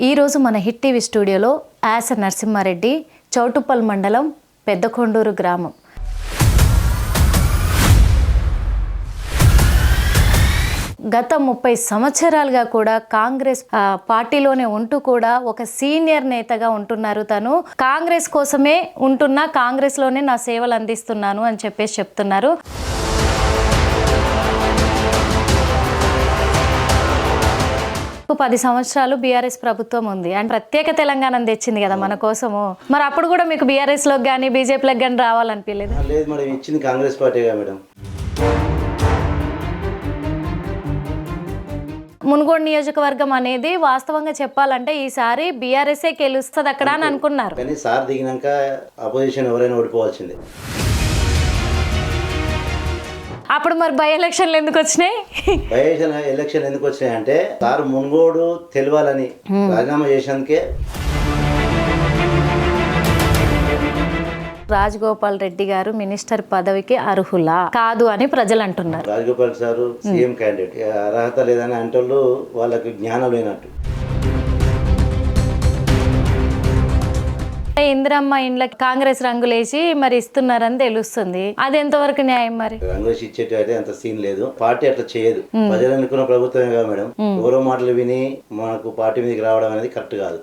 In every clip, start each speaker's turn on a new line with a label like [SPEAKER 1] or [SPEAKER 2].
[SPEAKER 1] ఈరోజు మన hit TV స్టూడియోలో యాస నరసింహారెడ్డి, చౌటుప్పల్ మండలం, పెద్దకొండూరు గ్రామం. గత 30 సంవత్సరాలుగా కూడా కాంగ్రెస్ పార్టీలోనే ఉంటూ కూడా ఒక సీనియర్ నేతగా ఉంటున్నారు. తను కాంగ్రెస్ కోసమే ఉంటున్నా, కాంగ్రెస్లోనే నా సేవలు అందిస్తున్నాను అని చెప్పేసి చెప్తున్నారు. ఇప్పుడు 10 సంవత్సరాలు బీఆర్ఎస్ ప్రభుత్వం ఉంది అండ్ ప్రత్యేక తెలంగాణను తెచ్చింది కదా మన కోసము. మరి అప్పుడు కూడా మీకు బీఆర్ఎస్ లోకి కానీ బీజేపీలోకి కానీ రావాలనిపించలేదు?
[SPEAKER 2] లేదు మేడం, ఇచ్చింది కాంగ్రెస్ పార్టీగా మేడం.
[SPEAKER 1] మునుగోడు నియోజకవర్గం అనేది వాస్తవంగా చెప్పాలంటే ఈసారి బీఆర్ఎస్ఏ గెలుస్తుంది అక్కడ అని అనుకున్నారు.
[SPEAKER 2] కానీ సార్ దిగినాక అపోజిషన్ ఎవరైనా ఓడిపోవాల్సిందే.
[SPEAKER 1] అప్పుడు మరి బై ఎలక్షన్లు ఎందుకు వచ్చినాయి?
[SPEAKER 2] బై ఎలక్షన్ ఎందుకు వచ్చినాయి అంటే సార్ మునుగోడు తెలవాలని రాజీనామా చేసేందుకే.
[SPEAKER 1] రాజగోపాల్ రెడ్డి గారు మినిస్టర్ పదవికి అర్హులా కాదు అని ప్రజలు అంటున్నారు.
[SPEAKER 2] రాజగోపాల్ సార్ సీఎం క్యాండిడేట్, అర్హత లేదని అంటే వాళ్ళకి జ్ఞానం లేనట్టు.
[SPEAKER 1] ఇందిరమ్మ ఇండ్లకి కాంగ్రెస్ రంగులేసి మరి ఇస్తున్నారని తెలుస్తుంది. అది ఎంతవరకు న్యాయం? మరి
[SPEAKER 2] రంగులేసి ఇచ్చేట అయితే అంత సీన్ లేదు. పార్టీ అట్లా చేయదు. ప్రజలు అనుకున్న ప్రభుత్వమే కదా మేడం. ఎవరో మాటలు విని మనకు పార్టీ మీదకి రావడం అనేది కరెక్ట్ కాదు.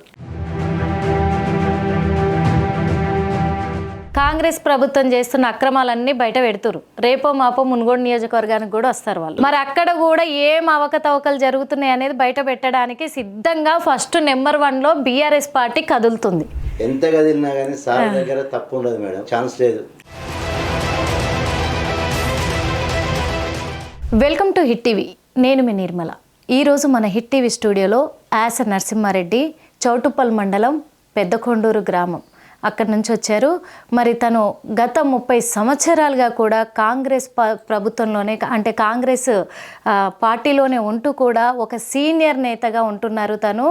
[SPEAKER 1] కాంగ్రెస్ ప్రభుత్వం చేస్తున్న అక్రమాలన్నీ బయట పెడుతురు. రేపో మాపో మునుగోడు నియోజకవర్గానికి కూడా వస్తారు వాళ్ళు. మరి అక్కడ కూడా ఏం అవకతవకలు జరుగుతున్నాయి అనేది బయట పెట్టడానికి సిద్ధంగా ఫస్ట్ నెంబర్ 1లో బీఆర్ఎస్ పార్టీ కదులుతుంది.
[SPEAKER 2] ఎంత కదిలినా కానీ సార్ దగ్గర తప్పు ఉండదు మేడం, ఛాన్స్ లేదు.
[SPEAKER 1] Welcome to hit TV. నేను మీ నిర్మల. ఈరోజు మన హిట్ టీవీ స్టూడియోలో యాస నరసింహారెడ్డి, చౌటుప్పల్ మండలం, పెద్దకొండూరు గ్రామం అక్కడి నుంచి వచ్చారు. మరి తను గత 30 సంవత్సరాలుగా కూడా కాంగ్రెస్ ప్రభుత్వంలోనే అంటే కాంగ్రెస్ పార్టీలోనే ఉంటూ కూడా ఒక సీనియర్ నేతగా ఉంటున్నారు తను.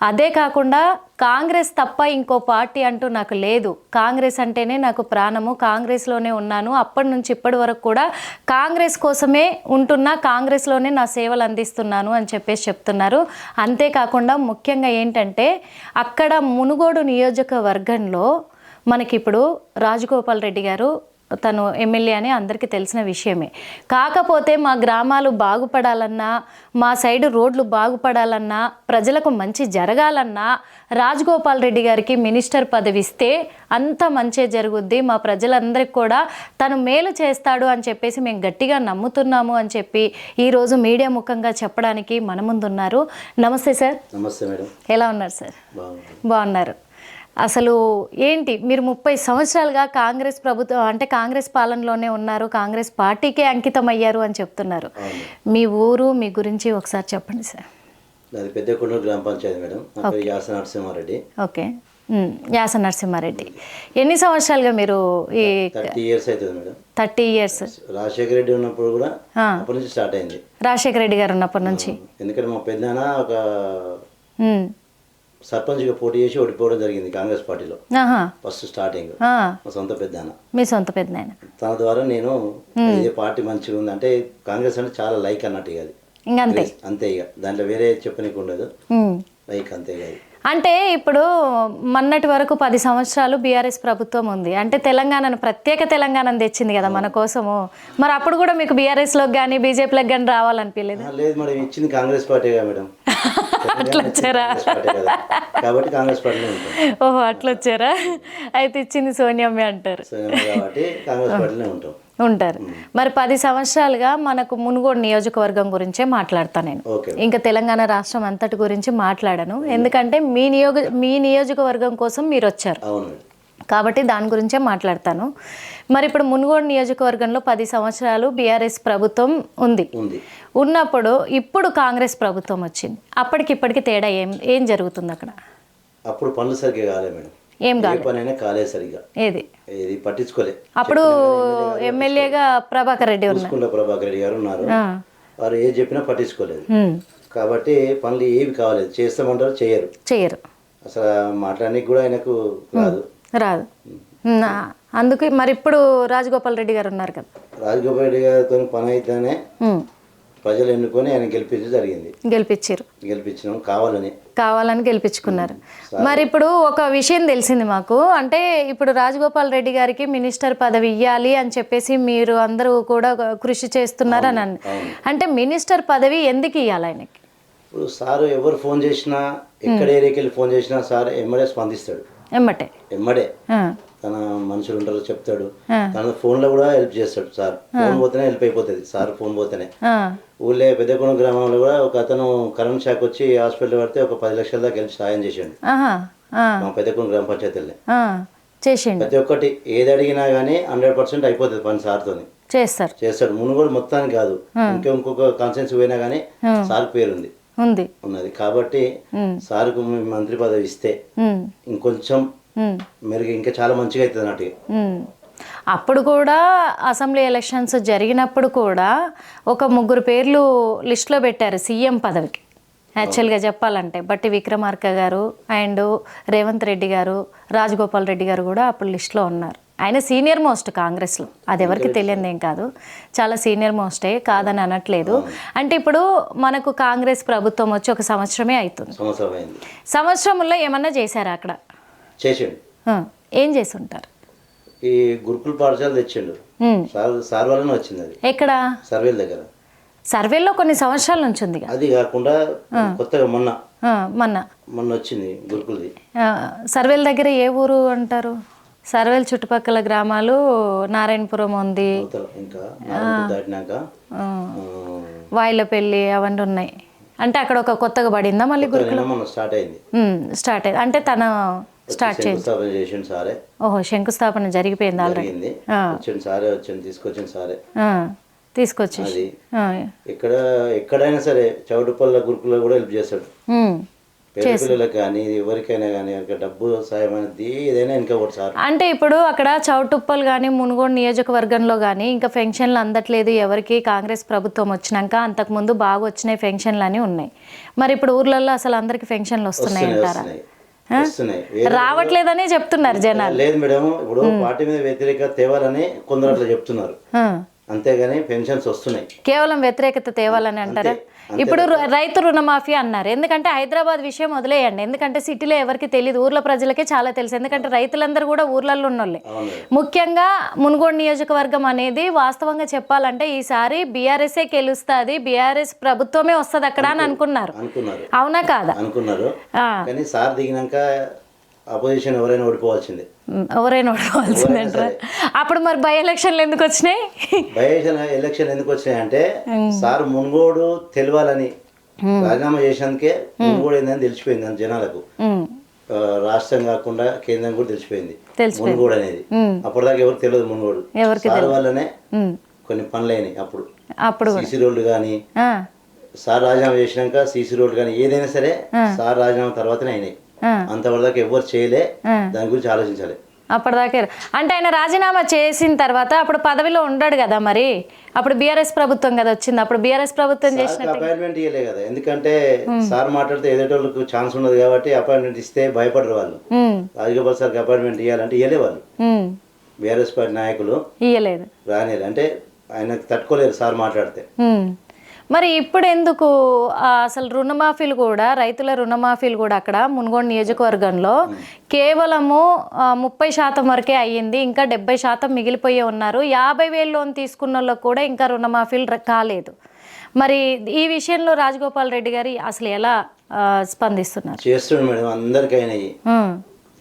[SPEAKER 1] అదే కాకుండా కాంగ్రెస్ తప్ప ఇంకో పార్టీ అంటూ నాకు లేదు, కాంగ్రెస్ అంటేనే నాకు ప్రాణము, కాంగ్రెస్లోనే ఉన్నాను, అప్పటి నుంచి ఇప్పటి వరకు కూడా కాంగ్రెస్ కోసమే ఉంటున్నా, కాంగ్రెస్లోనే నా సేవలు అందిస్తున్నాను అని చెప్పేసి చెప్తున్నారు. అంతేకాకుండా ముఖ్యంగా ఏంటంటే అక్కడ మునుగోడు నియోజకవర్గంలో మనకిప్పుడు రాజగోపాల్ రెడ్డి గారు తను ఎమ్మెల్యే అని అందరికీ తెలిసిన విషయమే. కాకపోతే మా గ్రామాలు బాగుపడాలన్నా, మా సైడు రోడ్లు బాగుపడాలన్నా, ప్రజలకు మంచి జరగాలన్నా రాజగోపాల్ రెడ్డి గారికి మినిస్టర్ పదవి ఇస్తే అంత మంచి జరుగుద్ది, మా ప్రజలందరికీ కూడా తను మేలు చేస్తాడు అని చెప్పేసి మేము గట్టిగా నమ్ముతున్నాము అని చెప్పి ఈరోజు మీడియా ముఖంగా చెప్పడానికి మన ముందున్నారు. నమస్తే సార్.
[SPEAKER 2] నమస్తే మేడం.
[SPEAKER 1] ఎలా ఉన్నారు సార్? బాగున్నారు. అసలు ఏంటి మీరు 30 సంవత్సరాలుగా కాంగ్రెస్ ప్రభుత్వం అంటే కాంగ్రెస్ పాలనలోనే ఉన్నారు, కాంగ్రెస్ పార్టీకే అంకితం అయ్యారు అని చెప్తున్నారు. మీ ఊరు, మీ గురించి ఒకసారి చెప్పండి సార్.
[SPEAKER 2] అది పెద్దకొండూరు గ్రామ పంచాయతీ మేడం. యాస నరసింహారెడ్డి.
[SPEAKER 1] ఓకే, యాస నరసింహారెడ్డి. ఎన్ని సంవత్సరాలుగా మీరు ఈ
[SPEAKER 2] 30 years అవుతుంది మేడం.
[SPEAKER 1] 30 years.
[SPEAKER 2] రాజశేఖర రెడ్డి ఉన్నప్పుడు కూడా అప్పటి నుంచి స్టార్ట్ అయింది.
[SPEAKER 1] రాజశేఖర రెడ్డి గారు ఉన్నప్పటి నుంచి.
[SPEAKER 2] ఎందుకంటే మా పెద్దనాన్న ఒక సర్పంచ్గా పోటీ చేసి ఓడిపోవడం జరిగింది కాంగ్రెస్ పార్టీలో. ఫస్ట్ స్టార్టింగ్ మా సొంత పెద్దనాన్న.
[SPEAKER 1] మీ సొంత పెద్దనాన్న.
[SPEAKER 2] తన ద్వారా నేను ఇదే పార్టీ మంచిగా ఉంది అంటే కాంగ్రెస్ అంటే చాలా లైక్ అన్నట్టు ఇక అది అంతే, ఇక దాంట్లో వేరే చెప్పనీకి ఉండదు, లైక్ అంతే ఇక.
[SPEAKER 1] అంటే ఇప్పుడు మొన్నటి వరకు 10 సంవత్సరాలు బీఆర్ఎస్ ప్రభుత్వం ఉంది అంటే తెలంగాణను ప్రత్యేక తెలంగాణను తెచ్చింది కదా మన కోసము. మరి అప్పుడు కూడా మీకు బీఆర్ఎస్లోకి కానీ బీజేపీలోకి కానీ రావాలనిపించలేదు?
[SPEAKER 2] లేదు మేడం, ఇచ్చింది కాంగ్రెస్ పార్టీగా మేడం.
[SPEAKER 1] అట్లా వచ్చారా?
[SPEAKER 2] కాబట్టి కాంగ్రెస్ పార్టీలో ఉంటాం.
[SPEAKER 1] ఓహో, అట్లా వచ్చారా? అయితే ఇచ్చింది సోనియమ్మే అంటారు.
[SPEAKER 2] కాబట్టి కాంగ్రెస్ పార్టీలో
[SPEAKER 1] ఉంటారు. మరి 10 సంవత్సరాలుగా మనకు మునుగోడు నియోజకవర్గం గురించే మాట్లాడతాను నేను. ఇంకా తెలంగాణ రాష్ట్రం అంతటి గురించి మాట్లాడను, ఎందుకంటే మీ నియోజకవర్గం కోసం మీరు వచ్చారు కాబట్టి దాని గురించే మాట్లాడతాను. మరి ఇప్పుడు మునుగోడు నియోజకవర్గంలో 10 సంవత్సరాలు బీఆర్ఎస్ ప్రభుత్వం ఉంది. ఉన్నప్పుడు ఇప్పుడు కాంగ్రెస్ ప్రభుత్వం వచ్చింది. అప్పటికిప్పటికి తేడా ఏం జరుగుతుంది అక్కడ?
[SPEAKER 2] అప్పుడు పనులు సరిగ్గా కాలే మేడం.
[SPEAKER 1] ఏం
[SPEAKER 2] కాలేదు సరిగ్గా.
[SPEAKER 1] ఏది
[SPEAKER 2] పట్టించుకోలే.
[SPEAKER 1] అప్పుడు ఎమ్మెల్యేగా ప్రభాకర్ రెడ్డి
[SPEAKER 2] గారు ఉన్నారు. వారు ఏది చెప్పినా పట్టించుకోలేదు. కాబట్టి పనులు ఏవి కావాలేదు, చేస్తామంటారు చేయరు. అసలు మాట్లాడడానికి కూడా ఆయనకు
[SPEAKER 1] రాదు. అందుకే మరి ఇప్పుడు రాజగోపాల్ రెడ్డి గారు ఉన్నారు కదా.
[SPEAKER 2] రాజగోపాల్ రెడ్డి గారితో పని అయితేనే ప్రజలు ఎన్నుకొని ఆయన గెలిపించడం జరిగింది. గెలిపించినాం కావాలని
[SPEAKER 1] గెలిపించుకున్నారు. మరి ఇప్పుడు ఒక విషయం తెలిసింది మాకు, అంటే ఇప్పుడు రాజగోపాల్ రెడ్డి గారికి మినిస్టర్ పదవి ఇవ్వాలి అని చెప్పేసి మీరు అందరూ కూడా కృషి చేస్తున్నారు అని అంటే మినిస్టర్ పదవి ఎందుకు ఇవ్వాలి ఆయనకి?
[SPEAKER 2] ఇప్పుడు సార్ ఎవరు ఫోన్ చేసినా, ఎక్కడ ఏరియాకి వెళ్ళి ఫోన్ చేసినా సార్ ఎమ్మడే స్పందిస్తాడు. ఎమ్మడే తన మనుషులు ఉంటారు, చెప్తాడు. తన ఫోన్ లో కూడా హెల్ప్ చేస్తాడు సార్. ఫోన్ పోతేనే హెల్ప్ అయిపోతుంది సార్, ఫోన్ పోతేనే. ఊళ్ళో పెద్దకొండ గ్రామంలో కూడా ఒక అతను కరెంట్ షాక్ వచ్చి హాస్పిటల్ పడితే ఒక 10 లక్షల దాకా హెల్ప్ సాయం చేసాడు మా పెద్దకొండ గ్రామ పంచాయతీలో. ప్రతి ఒక్కటి ఏది అడిగినా గానీ 100% అయిపోతుంది పని సార్తో చేస్తాడు. మునుగోడు మొత్తానికి కాదు, ఇంకొక కాన్సెన్స్ పోయినా గానీ సార్ పేరుంది ఉన్నది. కాబట్టి సార్కు మంత్రి పదవి ఇస్తే ఇంకొంచెం మెరుగు, ఇంకా చాలా మంచిగా అవుతుంది అన్నట్టు.
[SPEAKER 1] అప్పుడు కూడా అసెంబ్లీ ఎలక్షన్స్ జరిగినప్పుడు కూడా ఒక 3 పేర్లు లిస్టులో పెట్టారు సీఎం పదవికి. యాక్చువల్గా చెప్పాలంటే బట్టి విక్రమార్క గారు అండ్ రేవంత్ రెడ్డి గారు, రాజగోపాల్ రెడ్డి గారు కూడా అప్పుడు లిస్టులో ఉన్నారు. ఆయన సీనియర్ మోస్ట్ కాంగ్రెస్లో, అది ఎవరికి తెలియదు ఏం కాదు, చాలా సీనియర్ మోస్టే, కాదని అనట్లేదు. అంటే ఇప్పుడు మనకు కాంగ్రెస్ ప్రభుత్వం వచ్చి 1 సంవత్సరమే అవుతుంది. సంవత్సరంలో ఏమన్నా చేశారా అక్కడ?
[SPEAKER 2] చేసిండు.
[SPEAKER 1] ఏం చేసి ఉంటారు?
[SPEAKER 2] ఈ గురుకుల పాఠశాల తెచ్చిండు సార్ వల్లనే వచ్చింది. అది ఎక్కడ? సర్వేల దగ్గర.
[SPEAKER 1] సర్వేలో కొన్ని సంవత్సరాల నుంచి ఉంది.
[SPEAKER 2] అది కాకుండా కొత్తగా మొన్న వచ్చింది గురుకులది.
[SPEAKER 1] సర్వేల దగ్గర ఏ ఊరు అంటారు? సర్వేల చుట్టుపక్కల గ్రామాలు నారాయణపురం ఉంది, వాయిలపల్లి అవన్నీ ఉన్నాయి. అంటే అక్కడ ఒక కొత్తగా పడిందా మళ్ళీ గురుకులం? స్టార్ట్ అయింది అంటే తన స్టార్ట్ చేసిండు సారే. ఓహో, శంకుస్థాపన జరిగిపోయింది ఆల్రెడీ. తీసుకొచ్చి
[SPEAKER 2] ఎక్కడైనా సరే చౌటుపల్ల గురుకుల్లో కూడా హెల్ప్ చేస్తాడు. పిల్లలకు కానీ ఎవరికైనా కానీ డబ్బు సాయం అనేది ఏదైనా ఇంకా సార్.
[SPEAKER 1] అంటే ఇప్పుడు అక్కడ చౌటుప్పల్ కానీ మునుగోడు నియోజకవర్గంలో కానీ ఇంకా పెన్షన్లు అందట్లేదు ఎవరికి. కాంగ్రెస్ ప్రభుత్వం వచ్చినాక అంతకుముందు బాగా వచ్చినాయి పెన్షన్లు అని ఉన్నాయి. మరి ఇప్పుడు ఊర్లలో అసలు అందరికి పెన్షన్లు వస్తున్నాయి అంటారా? రావట్లేదని చెప్తున్నారు జనాలు.
[SPEAKER 2] లేదు మేడం, ఇప్పుడు పార్టీ మీద వ్యతిరేకత తేవాలని కొందరు అట్లా చెప్తున్నారు, అంతేగాని పెన్షన్స్ వస్తున్నాయి.
[SPEAKER 1] కేవలం వ్యతిరేకత తేవాలని అంటారా? ఇప్పుడు రైతు రుణమాఫీ అన్నారు. ఎందుకంటే హైదరాబాద్ విషయం వదిలేయండి, ఎందుకంటే సిటీలో ఎవరికి తెలియదు, ఊర్ల ప్రజలకే చాలా తెలుసు. ఎందుకంటే రైతులందరూ కూడా ఊర్లలో ఉన్నోళ్ళే. ముఖ్యంగా మునుగోడు నియోజకవర్గం అనేది వాస్తవంగా చెప్పాలంటే ఈసారి బీఆర్ఎస్ఏ గెలుస్తుంది, బీఆర్ఎస్ ప్రభుత్వమే వస్తుంది అక్కడ అని అనుకున్నారు. అవునా కాదా?
[SPEAKER 2] అనుకున్నారు. కానీ సార్ దిగినాక అపోజిషన్ ఎవరైనా ఓడిపోవాల్సిందే
[SPEAKER 1] అంటారా? అప్పుడు మరి బై ఎలక్షన్లు ఎందుకు వచ్చినాయి?
[SPEAKER 2] ఎలక్షన్ ఎందుకు వచ్చినాయి అంటే సార్ మునుగోడు తెలియాలని రాజీనామా చేసేందుకే మునుగోడు ఏందని తెలిసిపోయింది జనాలకు. రాష్ట్రం కాకుండా కేంద్రం కూడా తెలిసిపోయింది మునుగోడు అనేది. అప్పటిదాకా ఎవరు తెలియదు మునుగోడు. సార్ వల్లనే కొన్ని పనులు అయినాయి. అప్పుడు సీసీ రోడ్లు కానీ సార్ రాజీనామా చేసినాక సీసీ రోడ్లు కానీ ఏదైనా సరే సార్ రాజీనామా తర్వాతనే అయినాయి. అంతవరదాకా ఎవరు చేయలే, దాని గురించి ఆలోచించాలి.
[SPEAKER 1] అప్పటిదాకా అంటే ఆయన రాజీనామా చేసిన తర్వాత అప్పుడు పదవిలో ఉండడు కదా, మరి అప్పుడు బీఆర్ఎస్ ప్రభుత్వం కదా వచ్చింది. అప్పుడు బీఆర్ఎస్ ప్రభుత్వం చేసిన
[SPEAKER 2] అపాయింట్మెంట్ ఇవ్వలే కదా, ఎందుకంటే సార్ మాట్లాడితే ఎదుటోళ్ళకు ఛాన్స్ ఉండదు కాబట్టి అపాయింట్మెంట్ ఇస్తే భయపడరు వాళ్ళు. రాజగోపాల్ సార్కి అపాయింట్మెంట్ ఇవ్వాలంటే ఇవ్వలే వాళ్ళు. బీఆర్ఎస్ పార్టీ నాయకులు ఇవ్వలేదు, రానేరు. అంటే ఆయనకు తట్టుకోలేరు సార్ మాట్లాడితే.
[SPEAKER 1] మరి ఇప్పుడు ఎందుకు అసలు రుణమాఫీలు కూడా, రైతుల రుణమాఫీలు కూడా అక్కడ మునుగోడు నియోజకవర్గంలో కేవలము 30% వరకే అయ్యింది, ఇంకా 70% మిగిలిపోయి ఉన్నారు. 50,000 లోన్ తీసుకున్న వాళ్ళకు కూడా ఇంకా రుణమాఫీలు కాలేదు. మరి ఈ విషయంలో రాజగోపాల్ రెడ్డి గారు అసలు ఎలా స్పందిస్తున్నారు?
[SPEAKER 2] చేస్తున్నాడు మేడం, అందరికైనా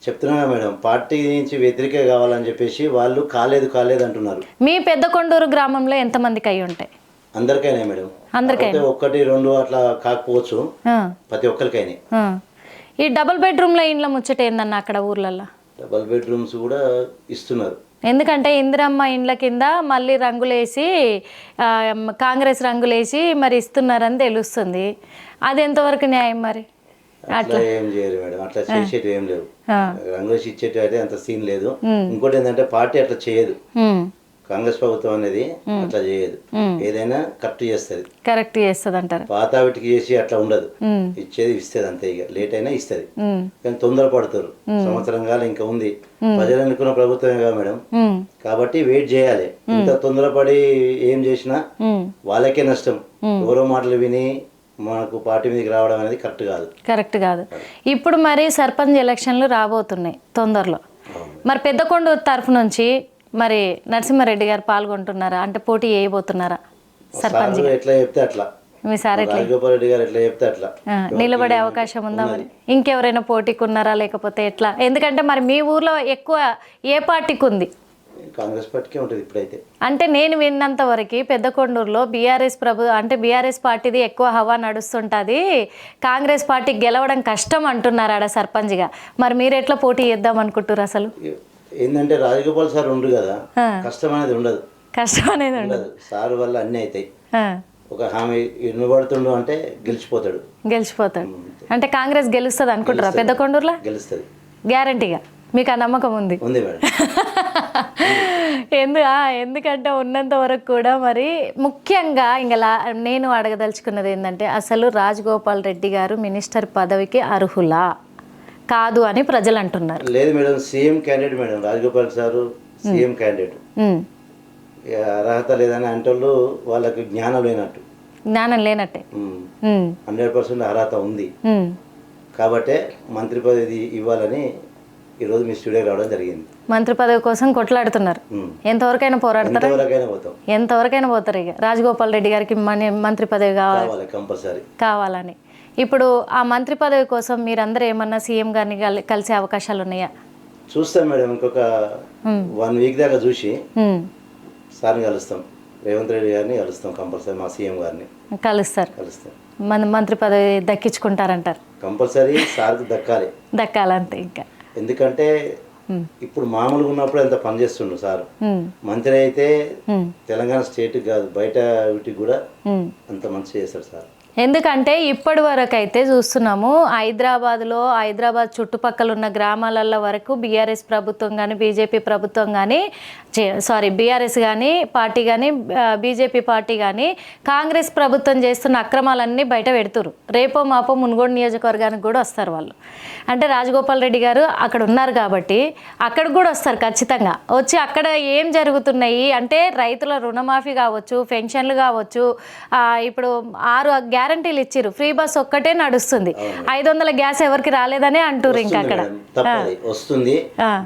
[SPEAKER 2] చెప్తున్నా మేడం, పార్టీ నుంచి వ్యతిరేక కావాలని చెప్పేసి వాళ్ళు కాలేదు అంటున్నారు.
[SPEAKER 1] మీ పెద్దకొండూరు గ్రామంలో ఎంతమందికి అయి ఉంటాయి?
[SPEAKER 2] అందరికైనా మేడం, అందరికైనా 1, 2 అట్లా కాకపోవచ్చు, ప్రతి ఒక్కరికైనా.
[SPEAKER 1] ఈ డబుల్ బెడ్రూమ్ల ఇండ్ల ముచ్చట ఏందన్న అక్కడ ఊర్లలో?
[SPEAKER 2] డబుల్ బెడ్రూమ్స్ కూడా ఇస్తున్నారు.
[SPEAKER 1] ఎందుకంటే ఇందిరమ్మ ఇండ్ల కింద మళ్ళీ రంగులేసి కాంగ్రెస్ రంగులేసి మరి ఇస్తున్నారని తెలుస్తుంది. అది ఎంతవరకు న్యాయం? మరి
[SPEAKER 2] అట్లా ఏం చేయరు మేడం, అట్లా చేసేటి ఏం లేవు. రంగులేసి ఇచ్చేటి అయితే అంత సీన్ లేదు. ఇంకోటి ఏంటంటే పార్టీ అట్లా చేయదు. కాంగ్రెస్ ప్రభుత్వం అనేది అట్లా చేయదు, ఏదైనా కరెక్ట్ చేస్తుంది.
[SPEAKER 1] కరెక్ట్ చేస్తుంది అంటారు.
[SPEAKER 2] పాత వీటికి చేసి అట్లా ఉండదు, ఇచ్చేది ఇస్తుంది అంతే, ఇక లేట్ అయినా ఇస్తుంది. కానీ తొందర పడతారు, సంవత్సరం కాలం ఇంకా ఉంది. ప్రజలు అనుకున్న ప్రభుత్వమే కదా మేడం, కాబట్టి వెయిట్ చేయాలి. ఇంత తొందరపడి ఏం చేసినా వాళ్ళకే నష్టం. ఎవరో మాటలు విని మనకు పార్టీ మీదకి రావడం అనేది కరెక్ట్ కాదు.
[SPEAKER 1] ఇప్పుడు మరి సర్పంచ్ ఎలక్షన్లు రాబోతున్నాయి తొందరలో. మరి పెద్దకొండూరు తరఫు నుంచి మరి నరసింహారెడ్డి గారు పాల్గొంటున్నారా, అంటే పోటీ చేయబోతున్నారా సర్పంచ్?
[SPEAKER 2] ఎట్లా చెప్తే అట్లా,
[SPEAKER 1] మీ సార్
[SPEAKER 2] రాజగోపాల్ రెడ్డి గారు ఎట్లా చెప్తే అట్లా
[SPEAKER 1] నిలబడే అవకాశం ఉందా? మరి ఇంకెవరైనా పోటీకి ఉన్నారా లేకపోతే ఎట్లా? ఎందుకంటే మరి మీ ఊర్లో ఎక్కువ ఏ పార్టీకి ఉంది?
[SPEAKER 2] కాంగ్రెస్ పార్టీకే ఉంటుంది ఇప్పుడైతే. అంటే
[SPEAKER 1] నేను విన్నంత వరకు పెద్దకొండూరులో బీఆర్ఎస్ పార్టీది ఎక్కువ హవా నడుస్తుంటుంది, కాంగ్రెస్ పార్టీకి గెలవడం కష్టం అంటున్నారు ఆడ సర్పంచ్గా. మరి మీరు ఎట్లా పోటీ చేద్దాం అనుకుంటున్నారు? అసలు
[SPEAKER 2] ఏంటంటే రాజగోపాల్ సార్ ఉండు కదా, కష్టం అనేది ఉండదు. సార్ వల్ల అన్నీ అవుతాయి. ఒక హామీ ఇవ్వబడుతుండు అంటే గెలిచిపోతాడు.
[SPEAKER 1] అంటే కాంగ్రెస్ గెలుస్తుంది అనుకుంటారా పెద్దకొండూరులో?
[SPEAKER 2] గెలుస్తుంది
[SPEAKER 1] గ్యారంటీగా. మీకు ఆ నమ్మకం ఉంది?
[SPEAKER 2] ఉంది మేడం.
[SPEAKER 1] ఎందుకంటే ఉన్నంత వరకు కూడా మరి ముఖ్యంగా ఇంకా నేను అడగదలుచుకున్నది ఏంటంటే, అసలు రాజగోపాల్ రెడ్డి గారు మినిస్టర్ పదవికి అర్హులా కాదు అని ప్రజలు అంటున్నారు.
[SPEAKER 2] లేదు madam, CM candidate madam Rajagopal sir, CM candidate. అర్హత లేదని అంటే వాళ్ళకి జ్ఞానం లేనట్టే. 100% అర్హత ఉంది కాబట్టే మంత్రి పదవి ఇవ్వాలని ఈరోజు మీ స్టూడియోకి రావడం జరిగింది.
[SPEAKER 1] మంత్రి పదవి కోసం కొట్లాడుతున్నారు. ఎంతవరకైనా పోరాడతారు? ఎంతవరకైనా పోతారు. ఇక రాజగోపాల్ రెడ్డి గారికి మంత్రి పదవి కావాలి,
[SPEAKER 2] కంపల్సరీ
[SPEAKER 1] కావాలని. ఇప్పుడు ఆ మంత్రి పదవి కోసం మీరందరూ ఏమన్నా సీఎం గారిని కలిసే అవకాశాలు ఉన్నాయా?
[SPEAKER 2] చూస్తాం మేడం, ఇంకొక 1 వీక్ దాకా చూసి సార్ని కలుస్తాం, రేవంత్ రెడ్డి గారిని కలుస్తాం, కంపల్సరీ మా సీఎం గారిని కలుస్తాం.
[SPEAKER 1] మంత్రి పదవి దక్కించుకుంటారంటారు?
[SPEAKER 2] కంపల్సరీ సార్కి
[SPEAKER 1] దక్కాలంతే. ఇంకా
[SPEAKER 2] ఎందుకంటే ఇప్పుడు మామూలుగా ఉన్నప్పుడు ఎంత పనిచేస్తుండు సార్. మంత్రి అయితే తెలంగాణ స్టేట్ కాదు, బయట వీటికి కూడా అంత మంచి చేస్తాడు సార్.
[SPEAKER 1] ఎందుకంటే ఇప్పటి వరకు అయితే చూస్తున్నాము, హైదరాబాద్ చుట్టుపక్కల ఉన్న గ్రామాలలో వరకు బీఆర్ఎస్ ప్రభుత్వం కానీ బీజేపీ ప్రభుత్వం కానీ బీఆర్ఎస్ కానీ పార్టీ కానీ బీజేపీ పార్టీ కానీ కాంగ్రెస్ ప్రభుత్వం చేస్తున్న అక్రమాలన్నీ బయట పెడుతురు. రేపో మాపో మునుగోడు నియోజకవర్గానికి కూడా వస్తారు వాళ్ళు. అంటే రాజగోపాల్ రెడ్డి గారు అక్కడ ఉన్నారు కాబట్టి అక్కడికి కూడా వస్తారు ఖచ్చితంగా. వచ్చి అక్కడ ఏం జరుగుతున్నాయి అంటే రైతుల రుణమాఫీ కావచ్చు, పెన్షన్లు కావచ్చు, ఇప్పుడు 6 గ్యారంటీలు ఇచ్చిర్రు, ఫ్రీ బస్ ఒక్కటే నడుస్తుంది, 500 గ్యాస్ ఎవరికి రాలేదనే అంటారు. ఇంకా అక్కడ
[SPEAKER 2] వస్తుంది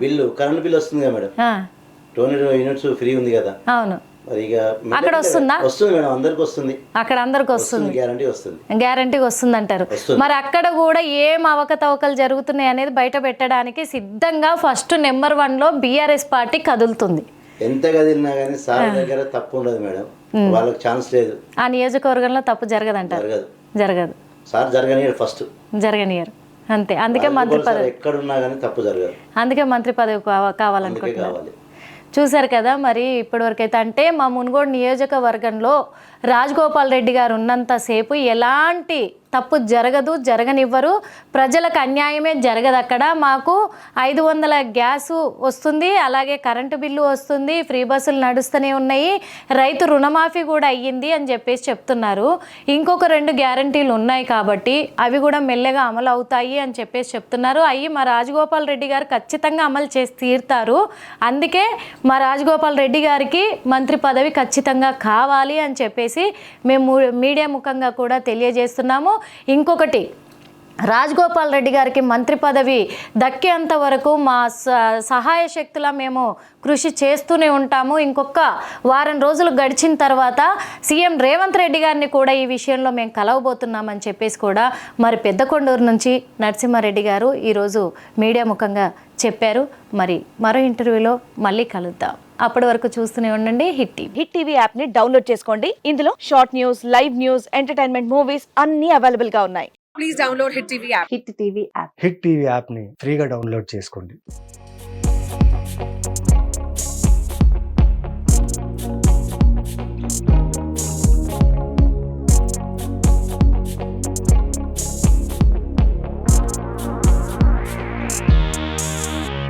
[SPEAKER 2] బిల్లు, కరెంట్ బిల్ వస్తుంది కదా మేడం, 200 యూనిట్స్ ఫ్రీ ఉంది కదా.
[SPEAKER 1] అవును, అక్కడ వస్తుందా?
[SPEAKER 2] వస్తుంది మేడం, అందరికి వస్తుంది.
[SPEAKER 1] అక్కడ అందరికి వస్తుంది, గ్యారంటీ వస్తుంది అంటారు. మరి అక్కడ కూడా ఏం అవకతవకలు జరుగుతున్నాయి అనేది బయట పెట్టడానికి సిద్ధంగా ఫస్ట్ నెంబర్ 1లో బీఆర్ఎస్ పార్టీ కదులుతుంది.
[SPEAKER 2] ఎంత కదిలినా కానీ సార్ దగ్గర తప్పు ఉండదు మేడం, వాళ్ళకి ఛాన్స్ లేదు.
[SPEAKER 1] ఆ నియోజకవర్గంలో తప్పు జరగదంటారు? జరగదు సార్, జరగనియరు అంతే. అందుకే మంత్రి పదవి
[SPEAKER 2] ఎక్కడున్నా కానీ తప్పు జరగదు,
[SPEAKER 1] అందుకే మంత్రి పదవి కావాలనుకుంటున్నారు. చూశారు కదా మరి ఇప్పటివరకు అయితే. అంటే మా మునుగోడు నియోజకవర్గంలో రాజగోపాల్ రెడ్డి గారు ఉన్నంతసేపు ఎలాంటి తప్పు జరగనివ్వరు, ప్రజలకు అన్యాయమే జరగదు. అక్కడ మాకు 500 గ్యాసు వస్తుంది, అలాగే కరెంటు బిల్లు వస్తుంది, ఫ్రీ బస్సులు నడుస్తూనే ఉన్నాయి, రైతు రుణమాఫీ కూడా అయ్యింది అని చెప్పేసి చెప్తున్నారు. ఇంకొక 2 గ్యారంటీలు ఉన్నాయి కాబట్టి అవి కూడా మెల్లగా అమలు అవుతాయి అని చెప్పేసి చెప్తున్నారు. అవి మా రాజగోపాల్ రెడ్డి గారు ఖచ్చితంగా అమలు చేసి తీరుతారు. అందుకే మా రాజగోపాల్ రెడ్డి గారికి మంత్రి పదవి ఖచ్చితంగా కావాలి అని చెప్పేసి మేము మీడియా ముఖంగా కూడా తెలియజేస్తున్నాము. ఇంకొకటి, రాజగోపాల్ రెడ్డి గారికి మంత్రి పదవి దక్కేంత వరకు మా సహాయ శక్తులా మేము కృషి చేస్తూనే ఉంటాము. ఇంకొక వారం రోజులు గడిచిన తర్వాత సీఎం రేవంత్ రెడ్డి గారిని కూడా ఈ విషయంలో మేము కలవబోతున్నామని చెప్పేసి కూడా మరి పెద్దకొండూరు నుంచి నరసింహారెడ్డి గారు ఈరోజు మీడియా ముఖంగా చెప్పారు. మరి మరో ఇంటర్వ్యూలో మళ్ళీ కలుద్దాం. అప్పటి వరకు చూస్తూనే ఉండండి హిట్ టీవీ యాప్ని డౌన్లోడ్ చేసుకోండి. ఇందులో short news, live news, entertainment, movies అన్ని అవైలబుల్ గా ఉన్నాయి. Please download hit TV app. Hit TV యాప్ని ఫ్రీగా డౌన్లోడ్ చేసుకోండి.